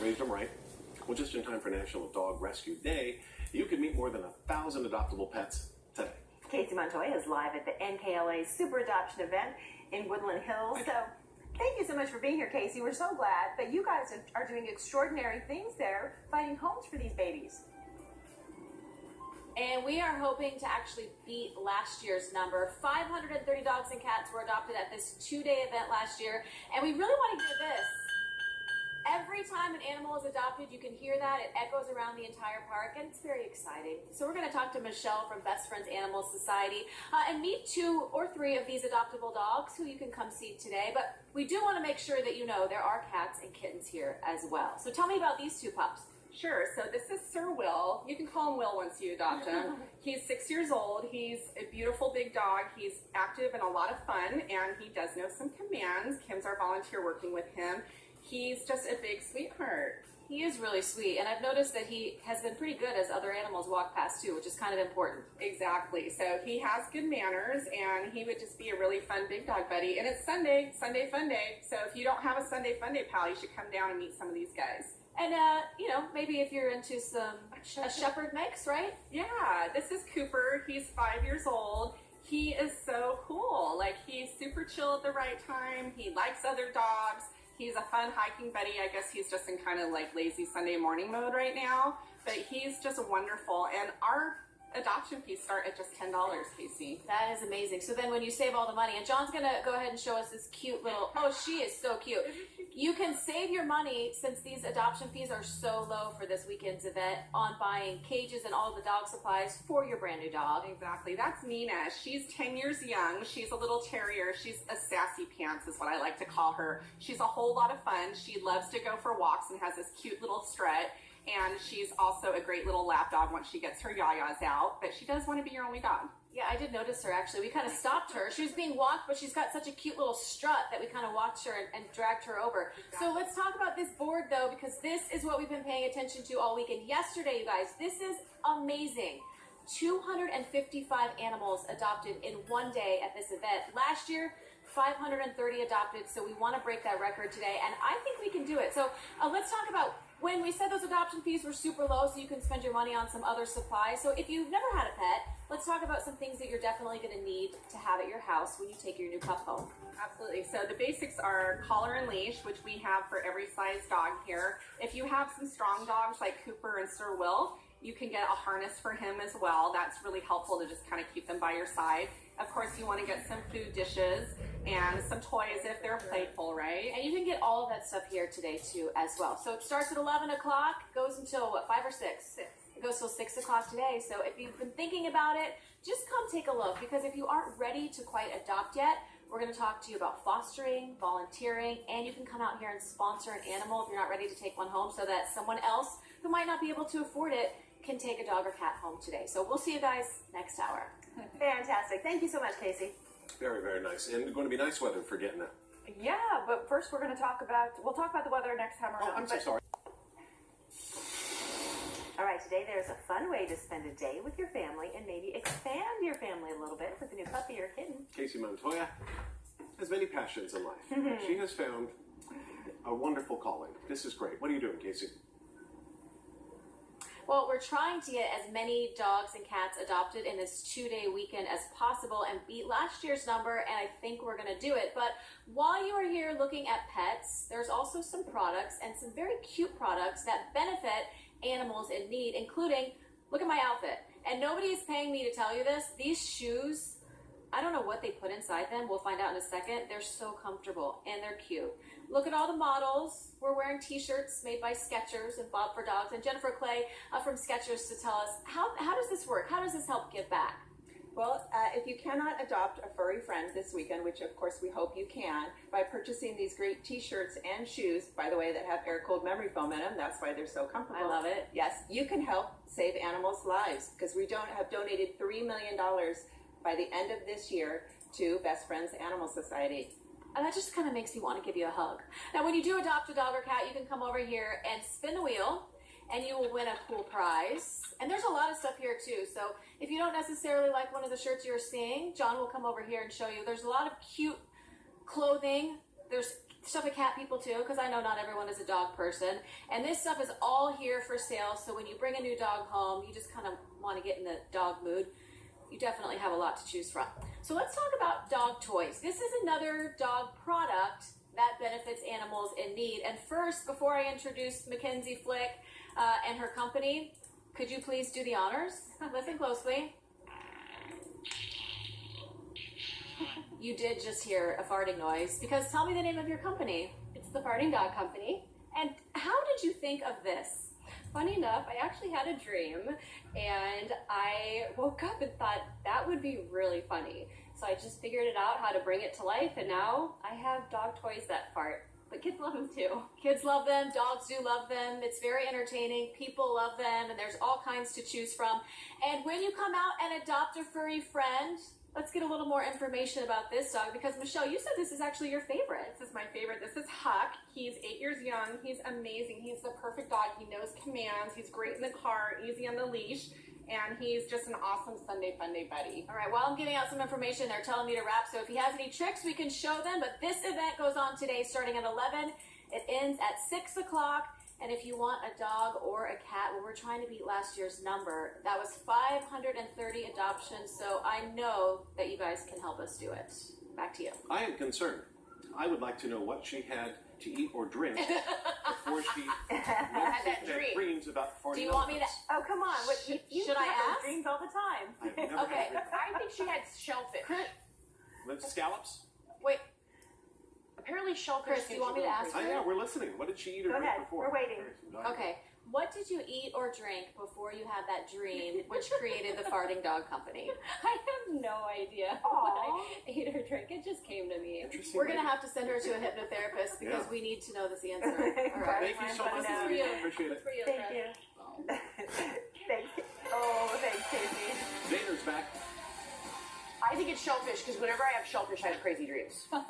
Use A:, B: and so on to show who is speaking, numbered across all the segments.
A: raised them right. Well, just in time for National Dog Rescue Day, you can meet more than 1,000 adoptable pets today.
B: Kacey Montoya is live at the NKLA Super Adoption event in Woodland Hills. So thank you so much for being here, Kacey. We're so glad that you guys are doing extraordinary things there, finding homes for these babies.
C: And we are hoping to actually beat last year's number. 530 dogs and cats were adopted at this two-day event last year. And we really want to hear this. Every time an animal is adopted, you can hear that. It echoes around the entire park, and it's very exciting. So we're going to talk to Michelle from Best Friends Animal Society and meet 2 or 3 of these adoptable dogs who you can come see today. But we do want to make sure that you know there are cats and kittens here as well. So tell me about these 2 pups.
D: Sure. So this is Sir Will. You can call him Will once you adopt him. He's 6 years old. He's a beautiful big dog. He's active and a lot of fun, and he does know some commands. Kim's our volunteer working with him. He's just a big sweetheart.
C: He is really sweet, and I've noticed that he has been pretty good as other animals walk past too, which is kind of important.
D: Exactly. So he has good manners, and he would just be a really fun big dog buddy. And it's Sunday Fun Day. So if you don't have a Sunday Fun Day pal, you should come down and meet some of these guys.
C: And, you know, maybe if you're into a shepherd mix, right?
D: Yeah, this is Cooper. He's 5 years old. He is so cool. Like, he's super chill at the right time. He likes other dogs. He's a fun hiking buddy. I guess he's just in kind of like lazy Sunday morning mode right now. But he's just wonderful. And our adoption fees start at just $10, Kacey.
C: That is amazing. So then when you save all the money, and John's going to go ahead and show us this cute little, oh, she is so cute. You can save your money, since these adoption fees are so low for this weekend's event, on buying cages and all the dog supplies for your brand new dog.
D: Exactly. That's Nina. She's 10 years young. She's a little terrier. She's a sassy pants is what I like to call her. She's a whole lot of fun. She loves to go for walks and has this cute little strut. And she's also a great little lap dog once she gets her yayas out. But she does want to be your only dog.
C: Yeah, I did notice her, actually. We kind of stopped her. She was being walked, but she's got such a cute little strut that we kind of watched her and dragged her over. Exactly. So let's talk about this board, though, because this is what we've been paying attention to all weekend. Yesterday, you guys, this is amazing. 255 animals adopted in one day at this event. Last year, 530 adopted, so we want to break that record today, and I think we can do it. So let's talk about when we said those adoption fees were super low so you can spend your money on some other supplies. So if you've never had a pet, let's talk about some things that you're definitely going to need to have at your house when you take your new pup home.
D: Absolutely. So the basics are collar and leash, which we have for every size dog here. If you have some strong dogs like Cooper and Sir Will, you can get a harness for him as well. That's really helpful to just kind of keep them by your side. Of course, you want to get some food dishes and some toys if they're playful, right?
C: And you can get all of that stuff here today, too, as well. So it starts at 11 o'clock, goes until, what, 5 or 6?
D: 6.
C: It goes till 6 o'clock today. So if you've been thinking about it, just come take a look. Because if you aren't ready to quite adopt yet, we're going to talk to you about fostering, volunteering, and you can come out here and sponsor an animal if you're not ready to take one home so that someone else who might not be able to afford it can take a dog or cat home today. So we'll see you guys next hour.
B: Fantastic. Thank you so much, Kacey.
A: Very, very nice. And going to be nice weather for getting that.
B: Yeah, but first we're going to talk about, we'll talk about the weather next time around.
A: Oh, I'm so sorry.
B: All right, today there's a fun way to spend a day with your family and maybe expand your family a little bit with a new puppy or kitten.
A: Kacey Montoya has many passions in life. She has found a wonderful calling. This is great. What are you doing, Kacey?
C: Well, we're trying to get as many dogs and cats adopted in this two-day weekend as possible and beat last year's number, and I think we're going to do it. But while you are here looking at pets, there's also some products and some very cute products that benefit animals in need, including, look at my outfit. And nobody is paying me to tell you this. These shoes, I don't know what they put inside them. We'll find out in a second. They're so comfortable and they're cute. Look at all the models. We're wearing t-shirts made by Skechers and Bob for Dogs, and Jennifer Clay from Skechers to tell us, how does this work? How does this help give back?
E: Well, if you cannot adopt a furry friend this weekend, which of course we hope you can, by purchasing these great t-shirts and shoes, by the way, that have air-cooled memory foam in them, that's why they're so comfortable.
C: I love it.
E: Yes, you can help save animals' lives, because we have donated $3 million by the end of this year to Best Friends Animal Society.
C: And that just kind of makes me want to give you a hug. Now, when you do adopt a dog or cat, you can come over here and spin the wheel, and you will win a cool prize. And there's a lot of stuff here, too. So if you don't necessarily like one of the shirts you're seeing, John will come over here and show you. There's a lot of cute clothing. There's stuff at cat people too, because I know not everyone is a dog person. And this stuff is all here for sale. So when you bring a new dog home, you just kind of want to get in the dog mood. You definitely have a lot to choose from. So let's talk about dog toys. This is another dog product that benefits animals in need. And first, before I introduce Mackenzie Flick and her company, could you please do the honors? Listen closely. You did just hear a farting noise, because tell me the name of your company.
F: It's the Farting Dog Company.
C: And how did you think of this?
F: Funny enough, I actually had a dream, and I woke up and thought that would be really funny. So I just figured it out how to bring it to life, and now I have dog toys that fart. But kids love them too.
C: Kids love them, dogs do love them. It's very entertaining. People love them, and there's all kinds to choose from. And when you come out and adopt a furry friend, let's get a little more information about this dog, because Michelle, you said this is actually your favorite.
D: This is my favorite. This is Huck. He's 8 years young. He's amazing. He's the perfect dog. He knows commands. He's great in the car, easy on the leash, and he's just an awesome Sunday Funday buddy.
C: All right, while I'm giving out some information, they're telling me to wrap, so if he has any tricks, we can show them. But this event goes on today starting at 11. It ends at 6 o'clock. And if you want a dog or a cat, well, we're trying to beat last year's number. That was 530 adoptions, so I know that you guys can help us do it. Back to you.
A: I am concerned. I would like to know what she had to eat or drink before she had dreams about farting.
C: Do you want me to?
B: Oh, come on. What, you
C: Should I
B: have those
C: ask?
B: dreams all the time.
A: I've never
C: Okay.
A: had
G: I think she had shellfish.
A: with scallops.
C: Wait,
G: Apparently shellfish.
C: Chris, do you want me to ask
A: Oh,
C: her?
A: yeah, we're listening. What did she eat or
B: Go
A: drink
B: ahead.
A: before?
B: We're waiting.
C: Okay. What did you eat or drink before you had that dream, which created the Farting Dog Company?
F: I have no idea what I ate or drank. It just came to me.
A: Interesting.
C: We're going to have to send her to a hypnotherapist because
A: Yeah.
C: we need to know this answer. All right.
A: Thank you so much.
C: This is for you.
A: Appreciate it.
F: For you,
B: Thank
F: Chris.
B: you. Thanks. Oh, thanks, Casey.
A: Zaner's back.
G: I think it's shellfish because whenever I have shellfish, I have crazy dreams.
A: Oh,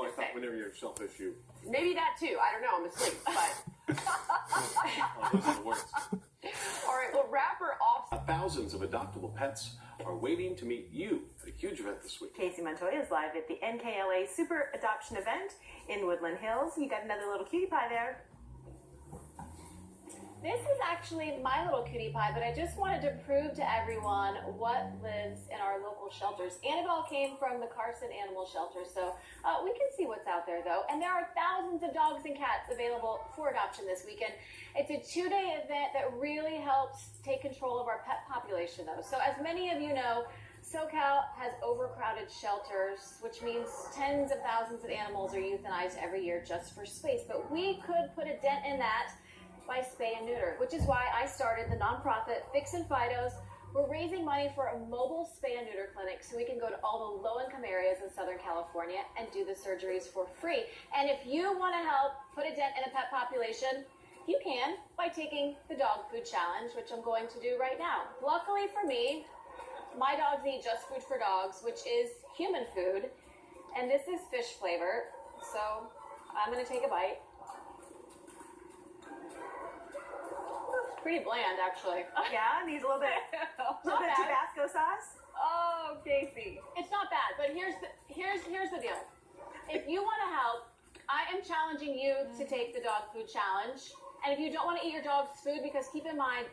A: I thought whenever you're selfish, you.
G: Maybe that too. I don't know. I'm asleep. But
A: Oh, those are the words.
G: all right, we'll wrap her off.
A: Thousands of adoptable pets are waiting to meet you at a huge event this week.
B: Kacey Montoya is live at the NKLA Super Adoption Event in Woodland Hills. You got another little cutie pie there.
C: This is actually my little cutie pie, but I just wanted to prove to everyone what lives in our local shelters. Annabelle came from the Carson Animal Shelter, so we can see what's out there, though. And there are thousands of dogs and cats available for adoption this weekend. It's a two-day event that really helps take control of our pet population, though. So as many of you know, SoCal has overcrowded shelters, which means tens of thousands of animals are euthanized every year just for space. But we could put a dent in that by spay and neuter, which is why I started the nonprofit Fix and Fidos. We're raising money for a mobile spay and neuter clinic so we can go to all the low-income areas in Southern California and do the surgeries for free. And if you want to help put a dent in a pet population, you can by taking the dog food challenge, which I'm going to do right now. Luckily for me, my dogs eat just food for dogs, which is human food, and this is fish flavor. So I'm going to take a bite. Pretty bland, actually.
B: Yeah, needs a little bit of Tabasco sauce.
C: Oh, Casey. It's not bad, but here's the deal. If you want to help, I am challenging you to take the dog food challenge. And if you don't want to eat your dog's food, because keep in mind,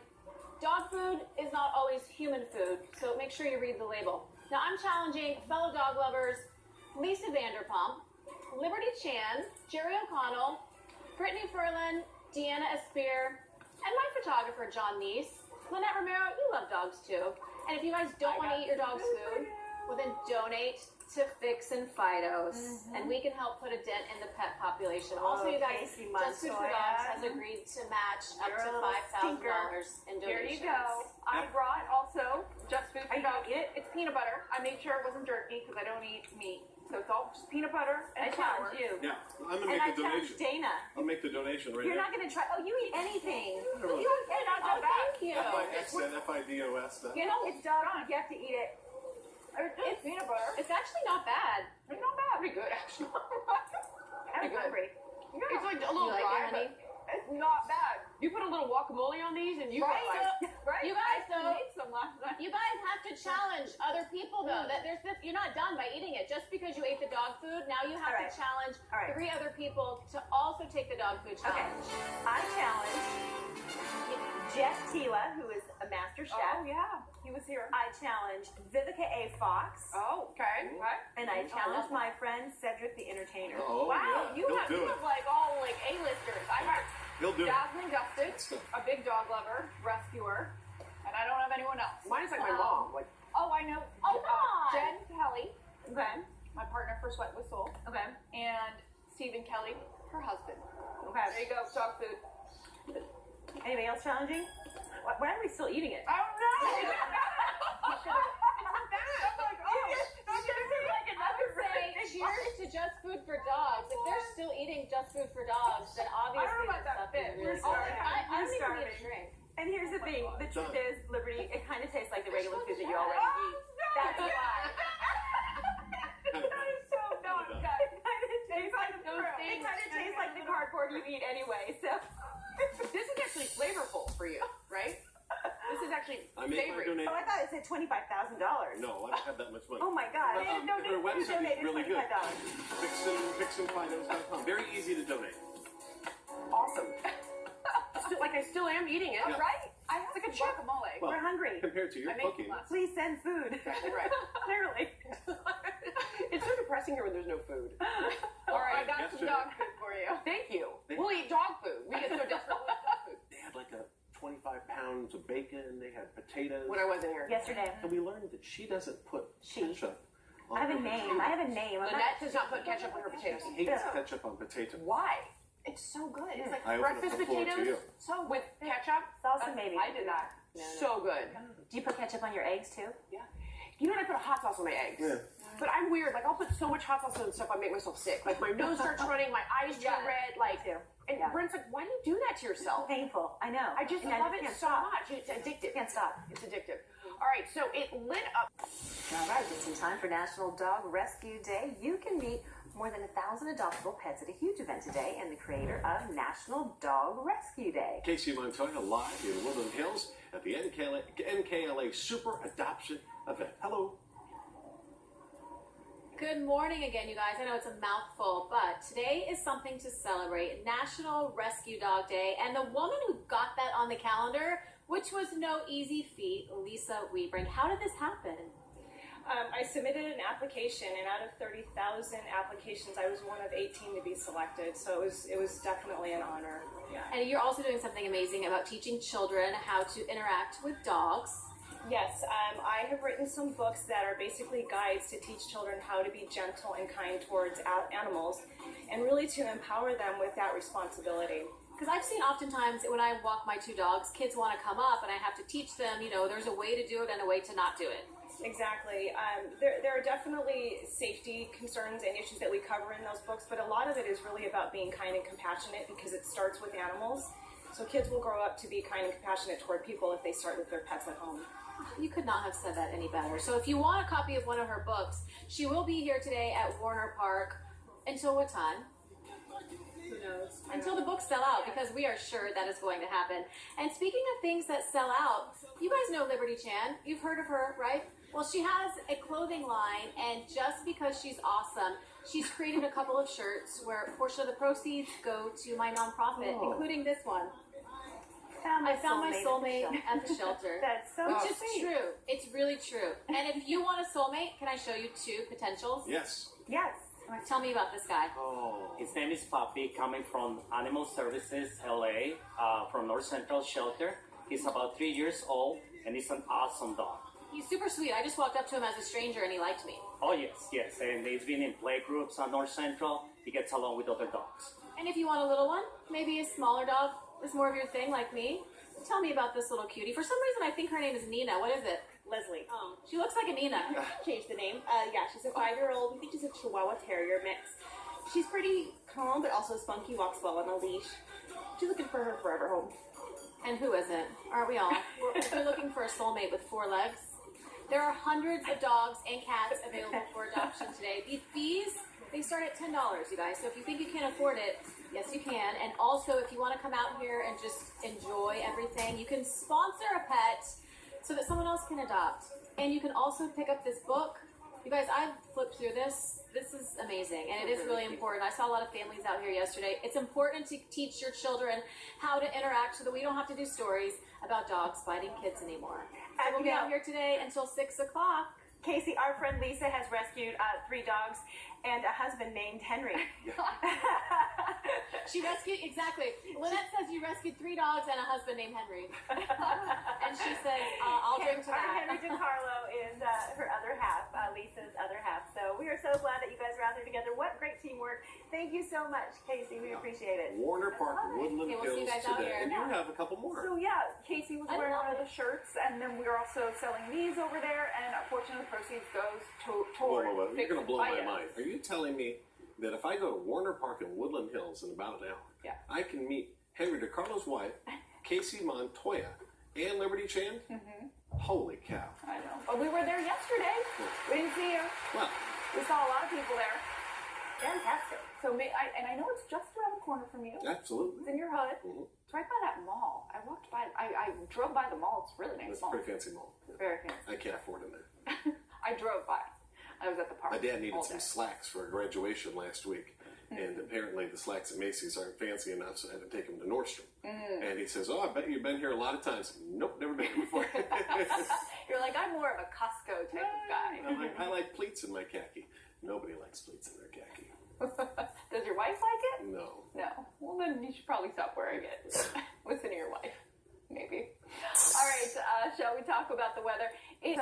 C: dog food is not always human food, so make sure you read the label. Now, I'm challenging fellow dog lovers, Lisa Vanderpump, Liberty Chan, Jerry O'Connell, Brittany Ferlin, Deanna Espear, and my photographer, John Neese. Lynette Romero, you love dogs too. And if you guys don't want to eat your dog's food, well then donate to Fix and Fidos. And we can help put a dent in the pet population. Also, you guys,
B: Kacey
C: Just Food for
B: Montoya.
C: Dogs has agreed to match up
B: You're
C: to
B: a little
C: $5,000 in donations.
G: There you go. I brought also just food for dogs. It's peanut butter. I made sure it wasn't jerky because I don't eat meat. So it's all just peanut butter and
B: I
G: flour.
B: challenge you.
A: Yeah, I'm gonna
B: And
A: make
B: I
A: the
B: challenge
A: donation.
B: Dana.
A: I'll make the donation right
B: You're
A: now.
B: not going to try. Oh, you eat anything.
A: Really?
B: You're not
C: Oh,
B: that bad.
C: thank you.
A: FIDOS stuff.
B: You know, it's dog. You have to eat it.
G: It's peanut butter.
C: It's actually not bad.
G: It's not bad. Pretty good, actually.
B: I'm
G: good.
B: hungry.
G: It's like a little
C: You like it,
G: dry,
C: honey?
G: but it's not bad. You put a little guacamole on these, and you
B: Right?
G: got like Right?
C: You guys,
G: I
C: though,
G: ate some last night.
C: you guys have to challenge other people, though. That you're not done by eating it. Just because you ate the dog food, now you have
B: All right.
C: to challenge
B: All right.
C: 3 other people to also take the dog food
B: Okay.
C: challenge.
B: I challenge Jeff Tila, who is a master chef.
G: Oh, yeah. He was here.
B: I challenge Vivica A. Fox.
G: Oh, okay. Okay.
B: And I challenge my friend Cedric the Entertainer.
A: Oh,
G: Wow,
A: yeah.
G: you
A: He'll
G: have
A: do it.
G: like all like A-listers. I have
A: He'll do it.
G: Jasmine Gustin, a big dog lover, rescuer, and I don't have anyone else.
H: Mine is like my mom. Like,
G: Oh, I know.
C: Oh, come on.
G: Jen Kelly,
B: Okay.
G: my partner for Sweat with Soul,
B: Okay.
G: and Stephen Kelly, her husband. There
B: Okay.
G: you go, dog food.
B: Anybody else challenging? Why are we still eating it?
G: I don't know.
C: I would say cheers to Just Food for Dogs. If they're still eating Just Food for Dogs, then obviously
G: I don't know about
C: there's
G: that
C: something
G: fish.
C: really
B: We're starving.
C: good. I don't even
B: We're
C: need a drink.
B: And here's the thing. The truth is, Liberty, it kind of tastes like the regular food that you already eat. That's why.
G: That is so not good.
B: It kind of tastes like
G: Those
B: it kind of tastes like the cardboard you eat anyway. So
H: this is actually flavorful for you, right? This is actually
A: I make my
H: savory.
A: donation.
B: I thought it said $25,000.
A: No, I don't have that much money.
B: Oh my God!
A: But, her website is
B: donated
A: really good.
B: $25.
A: VixenFinos.com. Very easy to donate.
H: Awesome. Like I still am eating it.
A: Yeah.
G: Right? I have like a guacamole.
A: Well,
B: We're hungry.
A: compared to your
G: I make
A: cooking.
G: lots.
B: Please send food.
H: Right.
B: Clearly.
H: It's so depressing here when there's no food.
G: All right, I got some
A: Yesterday-
G: dog food for you.
H: Thank you. We'll eat dog food. We get so desperate. We'll eat dog food.
A: They had like 25 pounds of bacon. They had potatoes.
H: When I wasn't here.
B: Yesterday.
A: And we learned that she doesn't put
B: She.
A: ketchup on
B: I have a
A: her
B: name. I have a name. I'm
H: Lynette does not put ketchup on her potatoes.
A: Hates ketchup on potatoes.
H: Why? It's so good. It's like
A: I open up
H: breakfast
A: the floor to
H: potatoes.
A: you.
H: So with ketchup.
B: salsa, maybe.
G: I did that.
H: So good.
B: Do you put ketchup on your eggs too?
H: You know what? I put a hot sauce on my eggs.
A: Yeah.
H: But I'm weird. Like I'll put so much hot sauce on stuff I make myself sick. Like my nose starts running, my eyes turn red. Like, and
B: Yeah.
H: Brent's like, "Why do you do that to yourself?"
B: Painful. I know.
H: I just
B: And
H: love it
B: can't
H: so
B: stop.
H: much. It's addictive.
B: Can't stop.
H: It's addictive. All right, so it lit up.
B: All right, just in time for National Dog Rescue Day, you can meet more than 1,000 adoptable pets at a huge event today, and the creator of National Dog Rescue Day.
A: Kacey Montoya live in Woodland Hills at the NKLA Super Adoption Event. Hello.
C: Good morning again, you guys. I know it's a mouthful, but today is something to celebrate, National Rescue Dog Day, and the woman who got that on the calendar, which was no easy feat, Lisa Webrink. How did this happen?
I: I submitted an application, and out of 30,000 applications, I was one of 18 to be selected. So it was definitely an honor. Yeah.
C: And you're also doing something amazing about teaching children how to interact with dogs.
I: Yes, I have written some books that are basically guides to teach children how to be gentle and kind towards animals, and really to empower them with that responsibility.
C: Because I've seen oftentimes when I walk my 2 dogs, kids want to come up and I have to teach them, there's a way to do it and a way to not do it.
I: Exactly. There are definitely safety concerns and issues that we cover in those books, but a lot of it is really about being kind and compassionate because it starts with animals. So kids will grow up to be kind and compassionate toward people if they start with their pets at home.
C: You could not have said that any better. So if you want a copy of one of her books, she will be here today at Warner Park. Until what time?
I: Who knows?
C: Until the books sell out, because we are sure that is going to happen. And speaking of things that sell out, you guys know Liberty Chan. You've heard of her, right? Well, she has a clothing line, and just because she's awesome, she's created a couple of shirts where a portion of the proceeds go to my nonprofit, including this one. I found my soulmate at the shelter.
B: That's so
C: Which is
B: sweet.
C: true. It's really true. And if you want a soulmate, can I show you 2 potentials?
A: Yes.
B: Yes.
C: Tell me about this guy.
A: Oh.
J: His name is Puppy, coming from Animal Services LA, from North Central Shelter. He's about 3 years old, and he's an awesome dog.
C: He's super sweet. I just walked up to him as a stranger and he liked me.
J: Oh yes, and he's been in play groups on North Central. He gets along with other dogs.
C: And if you want a little one, maybe a smaller dog is more of your thing, like me, tell me about this little cutie. For some reason, I think her name is Nina. What is it?
I: Leslie.
C: Oh, she looks like a Nina.
I: Changed the name. Yeah, she's a 5-year-old. We think she's a Chihuahua Terrier mix. She's pretty calm, but also spunky, walks well on a leash. She's looking for her forever home.
C: And who isn't? Aren't we all? We're looking for a soulmate with 4 legs. There are hundreds of dogs and cats available for adoption today. These fees, they start at $10, you guys. So if you think you can't afford it, Yes, you can. And also, if you want to come out here and just enjoy everything, you can sponsor a pet so that someone else can adopt. And you can also pick up this book. You guys, I've flipped through this. This is amazing, and it is really important. I saw a lot of families out here yesterday. It's important to teach your children how to interact so that we don't have to do stories about dogs biting kids anymore. So we'll be out here today until 6 o'clock.
B: Casey, our friend Lisa has rescued 3 dogs and a husband named Henry.
C: She rescued, exactly. Lynette says you rescued 3 dogs and a husband named Henry. And she says, I'll drink to
B: Our
C: that.
B: Henry DiCarlo is her other half, Lisa's other half. So we are so glad that you guys are out there together. What great teamwork. Thank you so much, Casey. We appreciate it.
A: Warner Park, Woodland
C: Okay, we'll see you
A: Hills
C: guys out
A: today.
C: here.
A: And you have a couple more.
G: So yeah, Casey was
C: I
G: wearing
C: love
G: one of the shirts, and then we were also selling these over there, and a portion of the proceeds goes toward
A: Whoa. You're going to blow my
G: items.
A: mind. Are you telling me that if I go to Warner Park in Woodland Hills in about an hour,
G: Yeah.
A: I can meet Henry DiCarlo's wife, Kacey Montoya, and Liberty Chan? Holy cow.
G: I know. But we were there yesterday. We didn't see you.
A: Well,
G: We saw a lot of people there.
B: Fantastic.
G: So I know it's just around the corner from you. It's
A: absolutely.
G: in your hood.
A: Mhm.
G: It's right by that mall. I walked by. I drove by the mall. It's a really nice
A: It's a
G: mall.
A: pretty fancy mall.
G: It's very fancy.
A: I can't afford it there.
G: I drove by. I was at the park.
A: My dad needed
G: all
A: some
G: day.
A: slacks for a graduation last week, and apparently the slacks at Macy's aren't fancy enough, so I had to take him to Nordstrom. And he says, "Oh, I bet you've been here a lot of times." Nope, never been here before.
G: You're like, I'm more of a Costco type of guy.
A: I like pleats in my khaki. Nobody likes pleats in their khaki.
G: Does your wife like it?
A: No.
G: No. Well, then you should probably stop wearing it. Listen to your wife. Maybe. All right, shall we talk about the weather?